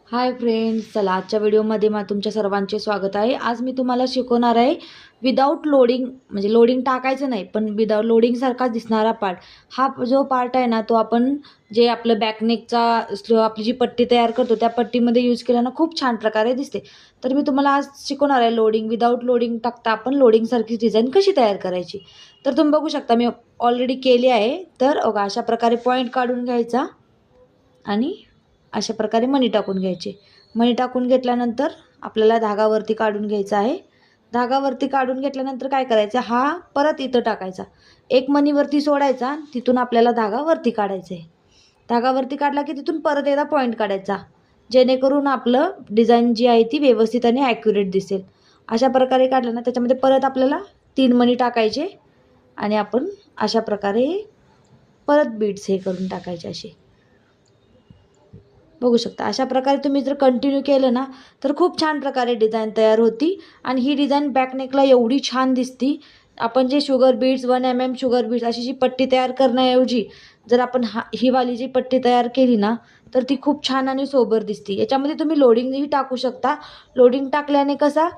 Hi friends, चला आजच्या व्हिडिओमध्ये तुमच्या सर्वांचे स्वागत आहे। आज मी तुम्हाला शिकवणार आहे विदाऊट लोडिंग, म्हणजे लोडिंग टाकायचं नाही पण विदाऊट लोडिंग सारखा दिसणारा पार्ट। हा जो पार्ट आहे ना, तो आपण जे आपलं बॅकनेकचा आपली जी पट्टी तयार करतो त्या पट्टीमध्ये यूज केल्यानं खूप छान प्रकारे दिसते। तर मी तुम्हाला आज शिकवणार आहे लोडिंग विदाऊट लोडिंग टाकता आपण लोडिंग सारखी डिझाईन कशी तयार करायची। तर तुम्ही बघू शकता मी ऑलरेडी केली आहे। तर बघा, अशा प्रकारे पॉईंट काढून घ्यायचा आणि अशा प्रकारे मणी टाकून घ्यायचे। मणी टाकून घेतल्यानंतर आपल्याला धागा वरती काढून घ्यायचा आहे। धागा वरती काढून घेतल्यानंतर काय करायचं, हा परत इथं टाकायचा, एक मणी वरती सोडायचा, तिथून आपल्याला धागा वरती काढायचा आहे। धागा वरती काढला की तिथून परत एकदा पॉईंट काढायचा, जेणेकरून आपलं डिझाईन जी आहे ती व्यवस्थित आणि ॲक्युरेट दिसेल। अशा प्रकारे काढलं ना, त्याच्यामध्ये परत आपल्याला 3 मणी टाकायचे आणि आपण अशा प्रकारे परत बीड्स हे करून टाकायचे असे। बघू शकता अशा प्रकारे तुम्ही जर कंटिन्यू केलं ना, तर खूप छान प्रकारे डिझाईन तयार होती। आणि ही डिझाईन बॅकनेकला एवढी छान दिसती। आपण जे sugar beads 1 mm sugar beads अशी जी पट्टी तयार करण्याऐवजी जर आपण ही वाली जी पट्टी तयार केली ना, तर ती खूप छान आणि सोबर दिसती। याच्यामध्ये तुम्ही लोडिंगही टाकू शकता। लोडिंग टाकल्याने कसा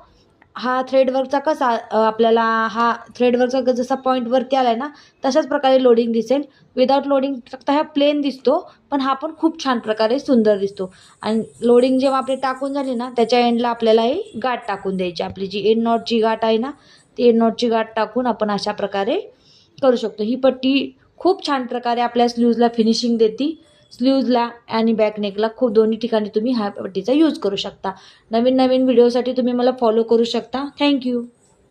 हा थ्रेडवर्कचा कसा आपल्याला हा थ्रेडवर्कचा जसा पॉईंट वरती आलाय ना, तशाच प्रकारे लोडिंग दिसेल। विदाऊट लोडिंग टाकता हा प्लेन दिसतो, पण हा पण खूप छान प्रकारे सुंदर दिसतो। आणि लोडिंग जेव्हा आपली टाकून झाली ना, त्याच्या एंडला आपल्याला ही गाठ टाकून द्यायची। आपली जी एंड नॉटची गाठ आहे ना, ती एंड नॉटची गाठ टाकून आपण अशा प्रकारे करू शकतो। ही पट्टी खूप छान प्रकारे आपल्या स्लीव्जला फिनिशिंग देते। स्लीव्जला आणि बॅकनेकला खूप दोन्ही ठिकाणी तुम्ही ह्या पट्टीचा यूज करू शकता। नवीन नवीन व्हिडिओसाठी तुम्ही मला फॉलो करू शकता। थँक्यू।